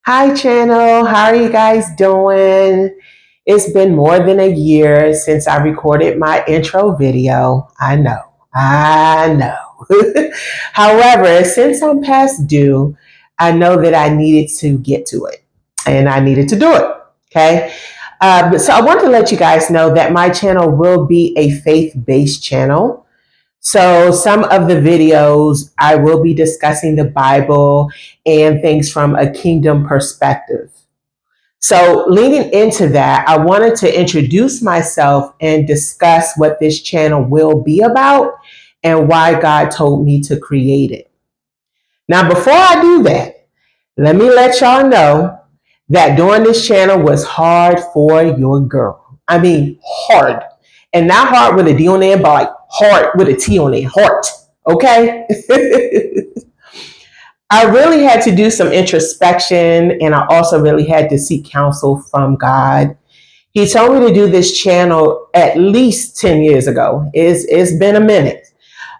Hi, channel. How are you guys doing? It's been more than a year since I recorded my intro video. I know. However, since I'm past due, I know that I needed to get to it and I needed to do it. Okay. So I want to let you guys know that my channel will be a faith based channel. So, some of the videos I will be discussing the Bible and things from a kingdom perspective. So, leading into that, I wanted to introduce myself and discuss what this channel will be about and why God told me to create it. Now, before I do that, let me let y'all know that doing this channel was hard for your girl. I mean, hard. And not hard with a D on it, but like hard with a T on it. Heart. Okay? I really had to do some introspection and I also really had to seek counsel from God. He told me to do this channel at least 10 years ago. It's been a minute.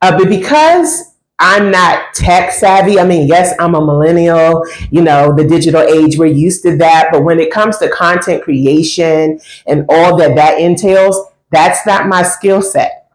But because I'm not tech savvy, I mean, yes, I'm a millennial, the digital age, we're used to that. But when it comes to content creation and all that entails, that's not my skill set.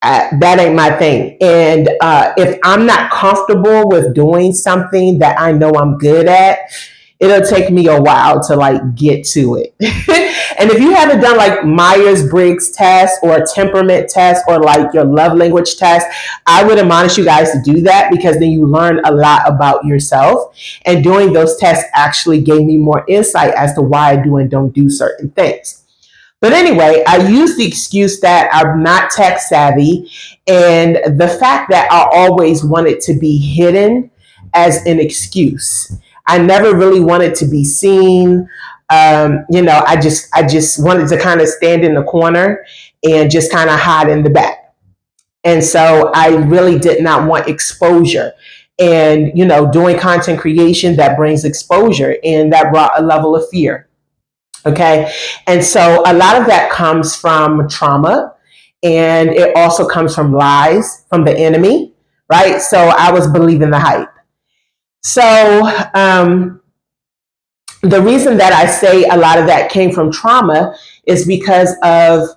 That ain't my thing. And if I'm not comfortable with doing something that I know I'm good at, it'll take me a while to like get to it. And if you haven't done like Myers-Briggs test or a temperament test or like your love language test, I would admonish you guys to do that because then you learn a lot about yourself. And doing those tests actually gave me more insight as to why I do and don't do certain things. But anyway, I use the excuse that I'm not tech savvy and the fact that I always wanted to be hidden as an excuse. I never really wanted to be seen. I just wanted to kind of stand in the corner and just kind of hide in the back. And so I really did not want exposure. And, doing content creation that brings exposure and that brought a level of fear. Okay. And so a lot of that comes from trauma and it also comes from lies from the enemy. Right. So I was believing the hype. So the reason that I say a lot of that came from trauma is because of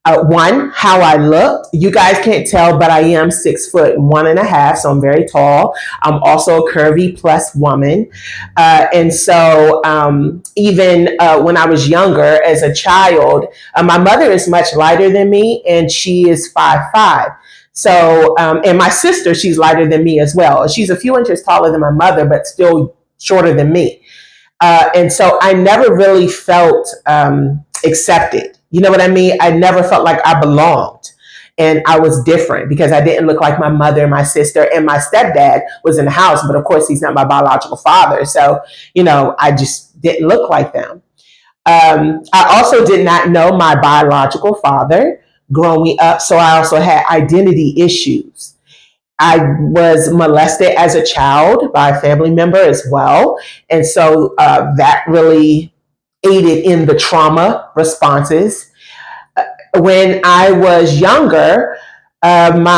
one, how I looked. You guys can't tell, but I am 6'1.5", so I'm very tall. I'm also a curvy plus woman. And so even when I was younger as a child, my mother is much lighter than me and she is 5'5". So, and my sister, she's lighter than me as well. She's a few inches taller than my mother, but still shorter than me. And so I never really felt accepted. You know what I mean? I never felt like I belonged and I was different because I didn't look like my mother and my sister, and my stepdad was in the house, but of course he's not my biological father. So, I just didn't look like them. I also did not know my biological father growing up. So I also had identity issues. I was molested as a child by a family member as well. And so that really aided in the trauma responses. When I was younger, I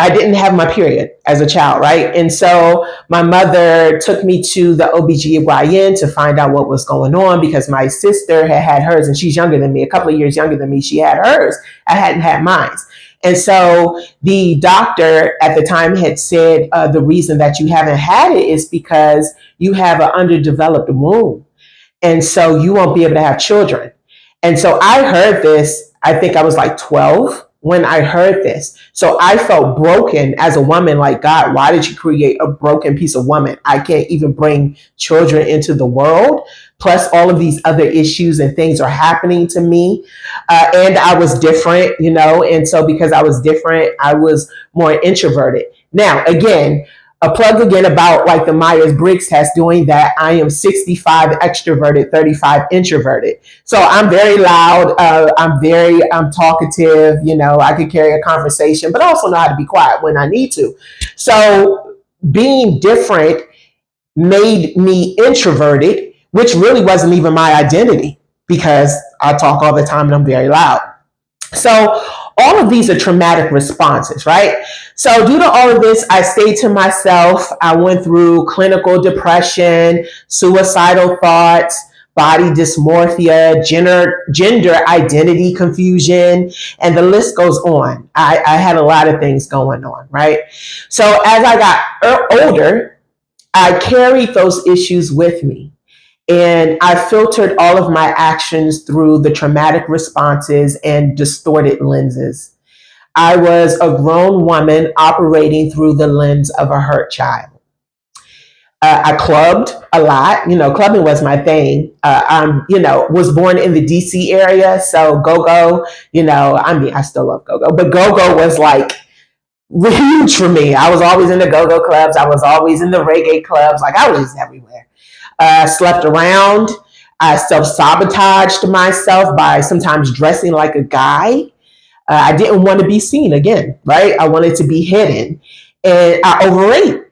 didn't have my period as a child, right? And so my mother took me to the OBGYN to find out what was going on because my sister had hers and she's younger than me, a couple of years younger than me. She had hers. I hadn't had mine. And so the doctor at the time had said the reason that you haven't had it is because you have an underdeveloped womb. And so you won't be able to have children. And so I heard this, I think I was like 12 when I heard this. So I felt broken as a woman, like, God, why did you create a broken piece of woman? I can't even bring children into the world. Plus all of these other issues and things are happening to me. And I was different, and so because I was different, I was more introverted. Now, again, a plug again about like the Myers-Briggs test, doing that. I am 65 extroverted, 35 introverted. So I'm very loud. I'm talkative. I could carry a conversation, but I also know how to be quiet when I need to. So being different made me introverted, which really wasn't even my identity because I talk all the time and I'm very loud. So All of these are traumatic responses, right? So due to all of this, I stayed to myself. I went through clinical depression, suicidal thoughts, body dysmorphia, gender identity confusion, and the list goes on. I had a lot of things going on, right? So as I got older, I carried those issues with me. And I filtered all of my actions through the traumatic responses and distorted lenses. I was a grown woman operating through the lens of a hurt child. I clubbed a lot. Clubbing was my thing. Was born in the DC area, so go-go. I still love go-go, but go-go was like huge for me. I was always in the go-go clubs. I was always in the reggae clubs. Like I was just everywhere. Slept around. I self-sabotaged myself by sometimes dressing like a guy. I didn't want to be seen again, right? I wanted to be hidden. And I overate.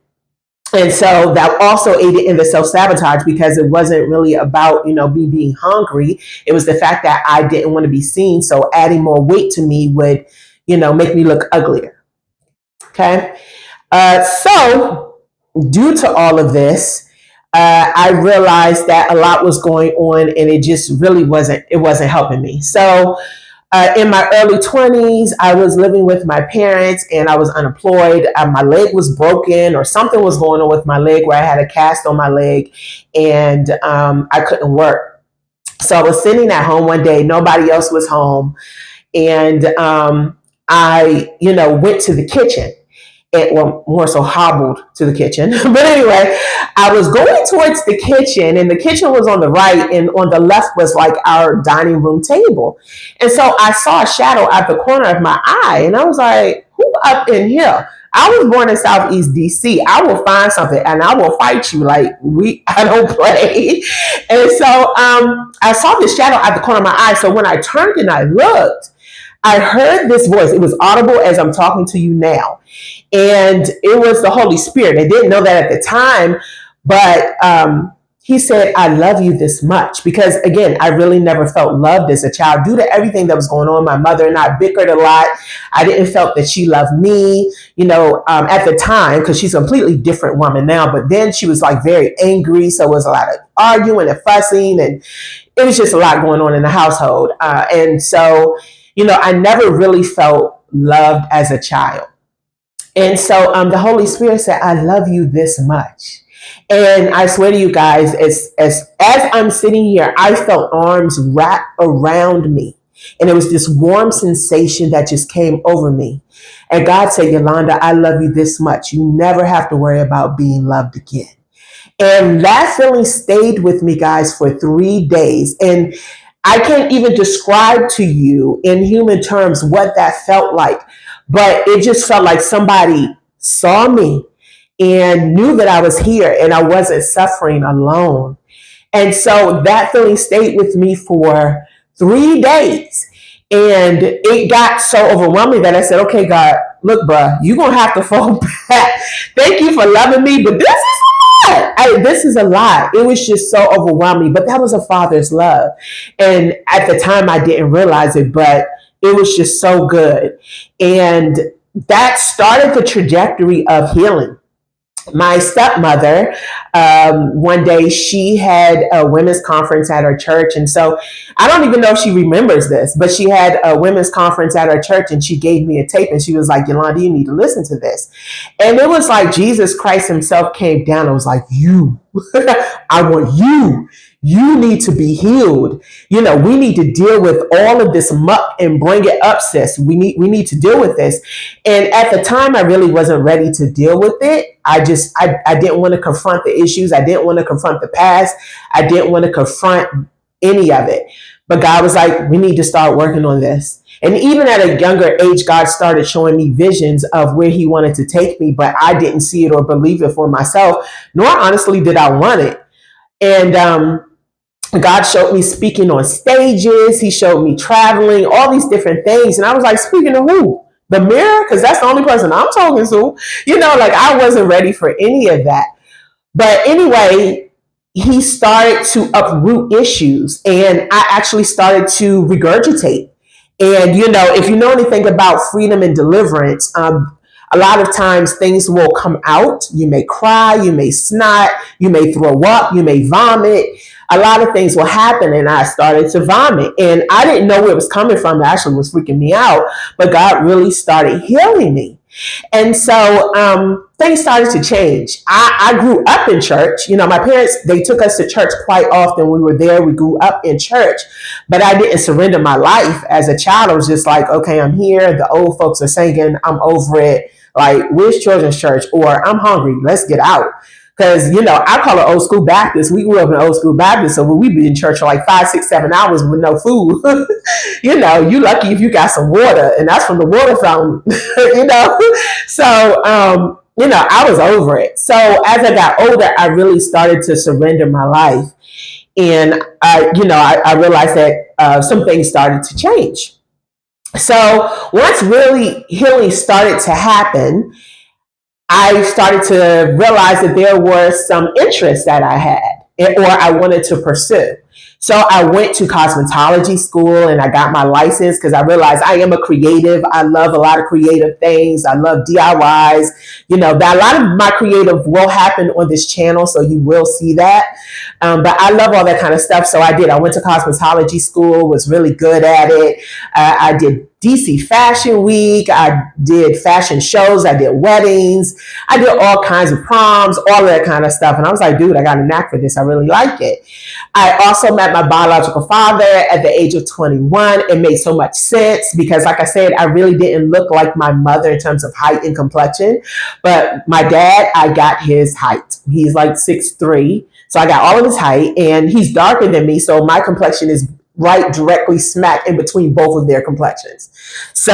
And so that also aided in the self-sabotage because it wasn't really about, me being hungry. It was the fact that I didn't want to be seen. So adding more weight to me would, make me look uglier. Okay. So due to all of this, I realized that a lot was going on and it just really wasn't helping me. So in my early 20s, I was living with my parents and I was unemployed. My leg was broken or something was going on with my leg where I had a cast on my leg and I couldn't work. So I was sitting at home one day, nobody else was home. And I, went to the kitchen. More so hobbled to the kitchen. But anyway, I was going towards the kitchen and the kitchen was on the right and on the left was like our dining room table. And so I saw a shadow at the corner of my eye and I was like, who up in here? I was born in Southeast DC. I will find something and I will fight you. I don't play. And so I saw this shadow at the corner of my eye. So when I turned and I looked, I heard this voice. It was audible as I'm talking to you now. And it was the Holy Spirit. I didn't know that at the time, but he said, I love you this much. Because again, I really never felt loved as a child due to everything that was going on. My mother and I bickered a lot. I didn't felt that she loved me, at the time, because she's a completely different woman now. But then she was like very angry. So it was a lot of arguing and fussing. And it was just a lot going on in the household. And so, I never really felt loved as a child. And so the Holy Spirit said, I love you this much. And I swear to you guys, as I'm sitting here, I felt arms wrapped around me. And it was this warm sensation that just came over me. And God said, Yolanda, I love you this much. You never have to worry about being loved again. And that feeling stayed with me, guys, for 3 days. And I can't even describe to you in human terms what that felt like. But it just felt like somebody saw me and knew that I was here and I wasn't suffering alone. And so that feeling stayed with me for 3 days. And it got so overwhelming that I said, okay, God, look, bruh, you're going to have to fall back. Thank you for loving me, but this is a lot. This is a lot. It was just so overwhelming, but that was a father's love. And at the time I didn't realize it, but it was just so good. And that started the trajectory of healing. My stepmother, one day she had a women's conference at her church. And so I don't even know if she remembers this, but she had a women's conference at her church and she gave me a tape and she was like, Yolanda, you need to listen to this. And it was like Jesus Christ himself came down and was like, I want you. You need to be healed. We need to deal with all of this muck and bring it up, sis. We need to deal with this. And at the time, I really wasn't ready to deal with it. I didn't want to confront the issues. I didn't want to confront the past. I didn't want to confront any of it. But God was like, we need to start working on this. And even at a younger age, God started showing me visions of where he wanted to take me, but I didn't see it or believe it for myself, nor honestly did I want it. And God showed me speaking on stages. He showed me traveling, all these different things. And I was like, speaking to who? The mirror? Because that's the only person I'm talking to. I wasn't ready for any of that. But anyway, he started to uproot issues and I actually started to regurgitate. And, if you know anything about freedom and deliverance, a lot of times things will come out. You may cry, you may snot, you may throw up, you may vomit. A lot of things will happen. And I started to vomit. And I didn't know where it was coming from. It actually was freaking me out. But God really started healing me. And so things started to change. I grew up in church. My parents, they took us to church quite often. We were there. We grew up in church. But I didn't surrender my life as a child. I was just like, okay, I'm here. The old folks are singing. I'm over it. Like, where's children's church? Or I'm hungry. Let's get out. Because, I call it old school Baptist. We grew up in old school Baptist, so we'd be in church for like 5, 6, 7 hours with no food. You lucky if you got some water, and that's from the water fountain, So, I was over it. So as I got older, I really started to surrender my life. And, I realized that some things started to change. So once really healing started to happen, I started to realize that there were some interests that I had or I wanted to pursue. So I went to cosmetology school and I got my license because I realized I am a creative. I love a lot of creative things. I love DIYs. That a lot of my creative will happen on this channel, so you will see that. But I love all that kind of stuff. So I did. I went to cosmetology school, was really good at it. I did DC Fashion Week. I did fashion shows. I did weddings. I did all kinds of proms, all that kind of stuff. And I was like, dude, I got a knack for this. I really like it. I also met my biological father at the age of 21. It made so much sense because, like I said, I really didn't look like my mother in terms of height and complexion. But my dad, I got his height. He's like 6'3". So I got all of his height, and he's darker than me. So my complexion is right directly smack in between both of their complexions. So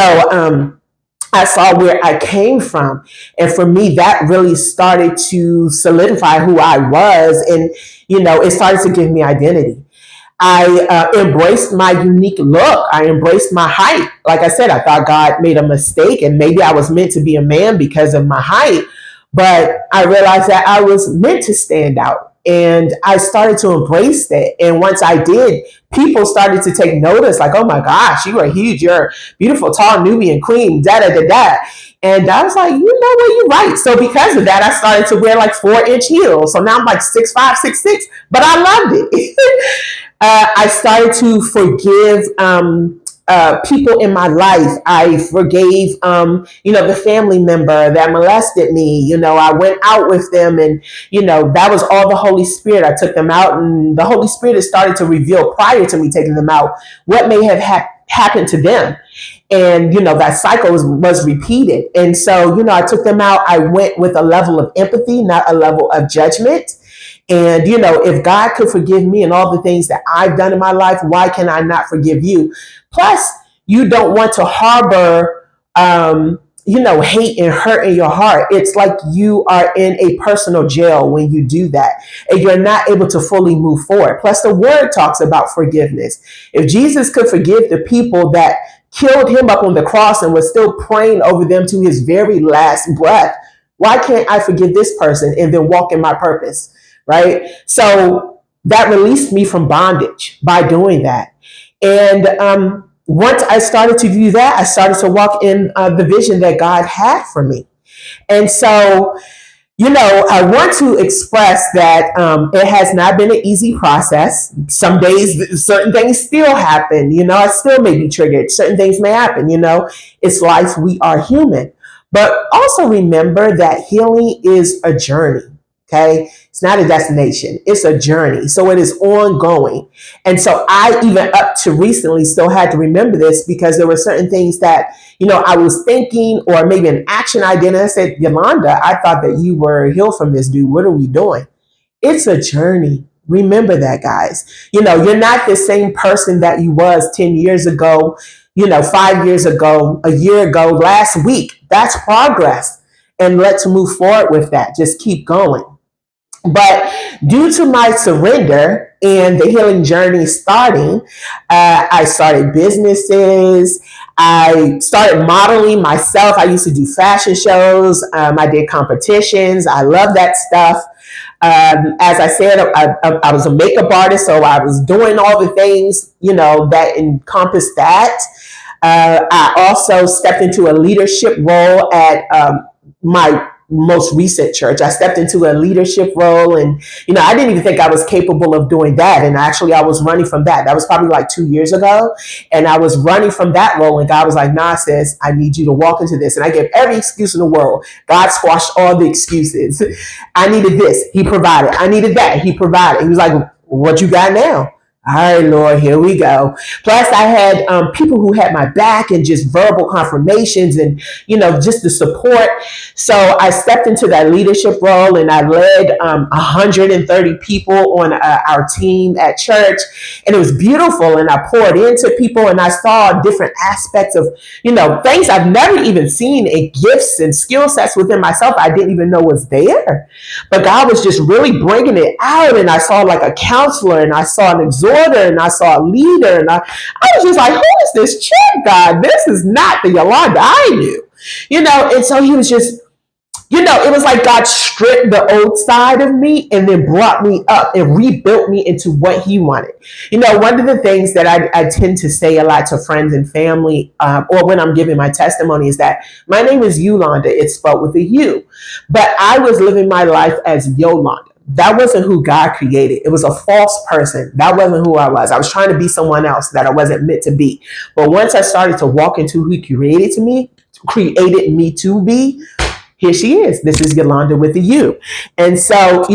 I saw where I came from. And for me, that really started to solidify who I was. And, it started to give me identity. I embraced my unique look. I embraced my height. Like I said, I thought God made a mistake and maybe I was meant to be a man because of my height. But I realized that I was meant to stand out. And I started to embrace that. And once I did, people started to take notice, like, oh my gosh, you are huge. You're a beautiful, tall Nubian queen, da da da da. And I was like, what, you're right. So because of that, I started to wear like 4-inch heels. So now I'm like 6'5", 6'6", but I loved it. I started to forgive people in my life. I forgave, the family member that molested me. I went out with them and, that was all the Holy Spirit. I took them out and the Holy Spirit has started to reveal prior to me taking them out what may have happened to them. And, that cycle was repeated. And so, I took them out. I went with a level of empathy, not a level of judgment. And, if God could forgive me and all the things that I've done in my life, why can I not forgive you? Plus, you don't want to harbor, hate and hurt in your heart. It's like you are in a personal jail when you do that and you're not able to fully move forward. Plus, the word talks about forgiveness. If Jesus could forgive the people that killed him up on the cross and was still praying over them to his very last breath, why can't I forgive this person and then walk in my purpose? Right? So that released me from bondage by doing that. And once I started to do that, I started to walk in the vision that God had for me. And so, I want to express that it has not been an easy process. Some days, certain things still happen. I still may be triggered. Certain things may happen. It's life. We are human. But also remember that healing is a journey. Okay. It's not a destination. It's a journey. So it is ongoing. And so I even up to recently still had to remember this because there were certain things that, I was thinking or maybe an action I did. And I said, Yolanda, I thought that you were healed from this, dude. What are we doing? It's a journey. Remember that, guys. You're not the same person that you was 10 years ago, 5 years ago, a year ago, last week. That's progress. And let's move forward with that. Just keep going. But due to my surrender and the healing journey starting, I started businesses. I started modeling myself. I used to do fashion shows. I did competitions. I love that stuff. As I said, I was a makeup artist, so I was doing all the things, that encompassed that. I also stepped into a leadership role at my most recent church. I stepped into a leadership role, and I didn't even think I was capable of doing that. And actually, I was running from that. That was probably like 2 years ago, and I was running from that role. And God was like, "Nah, sis, I need you to walk into this." And I gave every excuse in the world. God squashed all the excuses. I needed this, He provided. I needed that, He provided. He was like, "What you got now?" All right, Lord, here we go. Plus, I had people who had my back and just verbal confirmations and, just the support. So I stepped into that leadership role, and I led 130 people on our team at church. And it was beautiful. And I poured into people, and I saw different aspects of, things I've never even seen, in gifts and skill sets within myself I didn't even know was there. But God was just really bringing it out. And I saw like a counselor, and I saw an exhorter, and I saw a leader, and I was just like, who is this chick, God? This is not the Yolanda I knew. And so He was just, it was like God stripped the old side of me and then brought me up and rebuilt me into what He wanted. One of the things that I tend to say a lot to friends and family, or when I'm giving my testimony, is that my name is Yolanda. It's spelled with a U. But I was living my life as Yolanda. That wasn't who God created. It was a false person. That wasn't who I was. I was trying to be someone else that I wasn't meant to be. But once I started to walk into who He created me to be, here she is. This is Yolanda with a U. And so,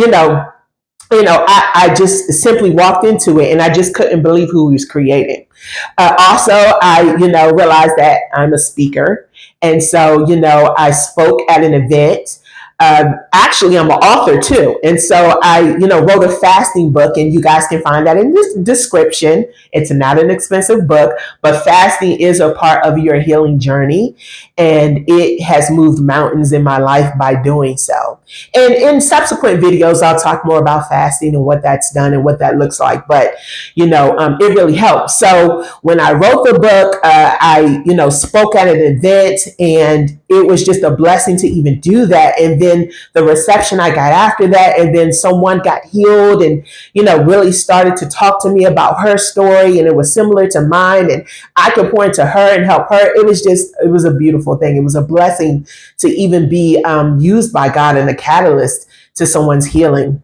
I just simply walked into it, and I just couldn't believe who He was creating. Also, I, realized that I'm a speaker. And so, I spoke at an event. Actually, I'm an author too. And so I, wrote a fasting book, and you guys can find that in this description. It's not an expensive book, but fasting is a part of your healing journey. And it has moved mountains in my life by doing so. And in subsequent videos, I'll talk more about fasting and what that's done and what that looks like. But, it really helps. So when I wrote the book, I, spoke at an event, and it was just a blessing to even do that. And then the reception I got after that, and then someone got healed and, really started to talk to me about her story, and it was similar to mine, and I could point to her and help her. It was a beautiful thing. It was a blessing to even be used by God and a catalyst to someone's healing.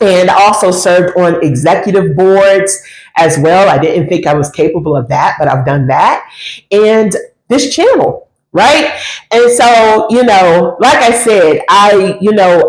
And also served on executive boards as well. I didn't think I was capable of that, but I've done that. And this channel, right? And so, like I said, I,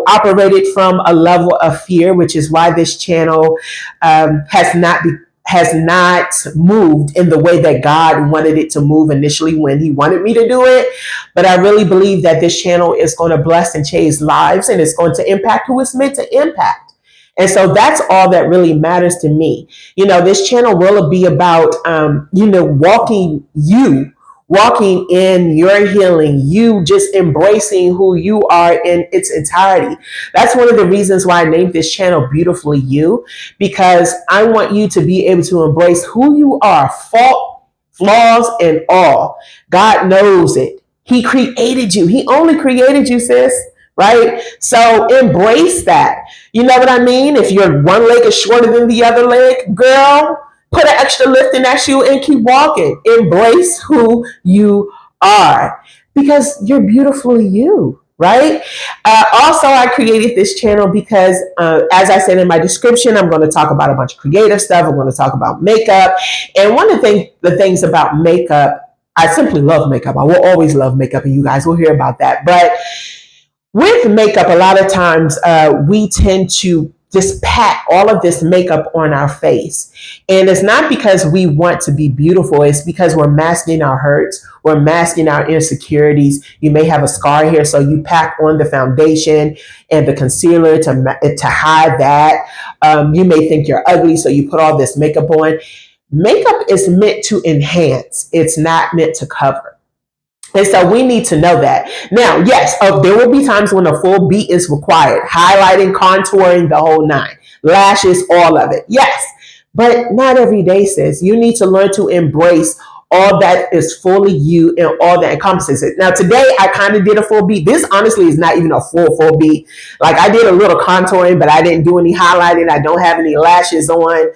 operated from a level of fear, which is why this channel has not moved in the way that God wanted it to move initially when He wanted me to do it. But I really believe that this channel is going to bless and change lives, and it's going to impact who it's meant to impact. And so that's all that really matters to me. This channel will be about, walking in your healing, you just embracing who you are in its entirety. That's one of the reasons why I named this channel Beautifully You, because I want you to be able to embrace who you are, fault, flaws, and all. God knows it. He created you. He only created you, sis. Right? So embrace that. You know what I mean? If your one leg is shorter than the other leg, girl, put an extra lift in that shoe and keep walking. Embrace who you are, because you're beautifully you, right? Also, I created this channel because, as I said in my description, I'm going to talk about a bunch of creative stuff. I'm going to talk about makeup. And one of the things about makeup, I simply love makeup. I will always love makeup, and you guys will hear about that. But with makeup, a lot of times we tend to just pat all of this makeup on our face. And it's not because we want to be beautiful. It's because we're masking our hurts. We're masking our insecurities. You may have a scar here, so you pack on the foundation and the concealer to hide that. You may think you're ugly, so you put all this makeup on. Makeup is meant to enhance. It's not meant to cover. And so we need to know that. Now, yes, there will be times when a full beat is required. Highlighting, contouring, the whole nine. Lashes, all of it. Yes, but not every day, sis. You need to learn to embrace all that is fully you and all that encompasses it. Now today I kind of did a full beat. This honestly is not even a full beat. Like I did a little contouring, but I didn't do any highlighting. I don't have any lashes on.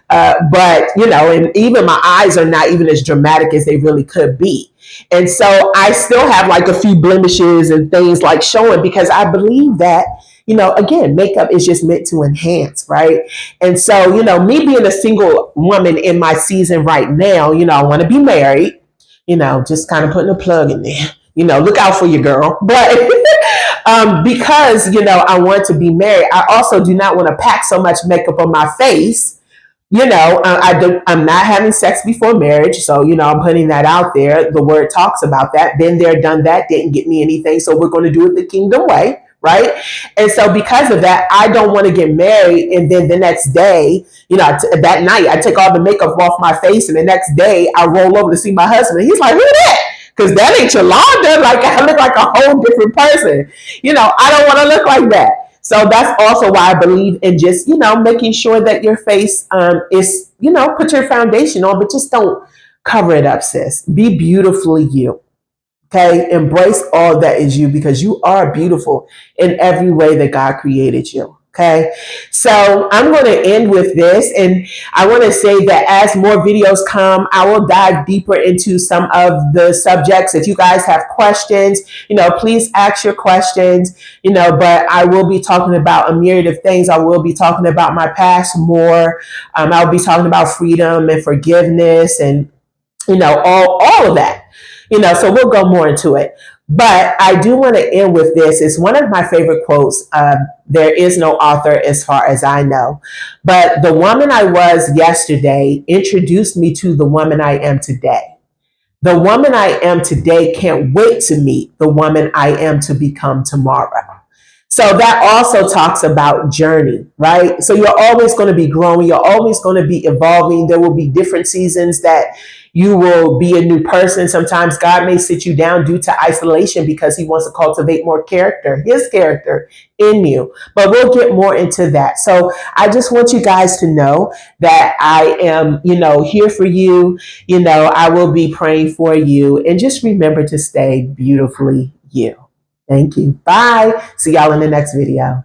But you know, and even my eyes are not even as dramatic as they really could be. And so I still have like a few blemishes and things like showing, because I believe that, you know, again, makeup is just meant to enhance, right? And so, you know, me being a single woman in my season right now, you know, I want to be married, you know, just kind of putting a plug in there, you know, look out for your girl. But because, you know, I want to be married, I also do not want to pack so much makeup on my face. You know, I'm not having sex before marriage. So, you know, I'm putting that out there. The word talks about that. Been there, done that, didn't get me anything. So we're going to do it the kingdom way, right? And so because of that, I don't want to get married. And then the next day, you know, that night, I take all the makeup off my face. And the next day, I roll over to see my husband. He's like, who that? Because that ain't Yolanda. Like, I look like a whole different person. You know, I don't want to look like that. So that's also why I believe in just, you know, making sure that your face is, you know, put your foundation on, but just don't cover it up, sis. Be beautifully you. Okay. Embrace all that is you, because you are beautiful in every way that God created you. Okay. So I'm going to end with this. And I want to say that as more videos come, I will dive deeper into some of the subjects. If you guys have questions, you know, please ask your questions, you know, but I will be talking about a myriad of things. I will be talking about my past more. I'll be talking about freedom and forgiveness and, you know, all of that, you know, so we'll go more into it. But I do want to end with this. It's one of my favorite quotes. There is no author as far as I know. But the woman I was yesterday introduced me to the woman I am today. The woman I am today can't wait to meet the woman I am to become tomorrow. So that also talks about journey, right? So you're always going to be growing. You're always going to be evolving. There will be different seasons that you will be a new person. Sometimes God may sit you down due to isolation because he wants to cultivate more character, his character in you. But we'll get more into that. So I just want you guys to know that I am, you know, here for you. You know, I will be praying for you. And just remember to stay beautifully you. Thank you. Bye. See y'all in the next video.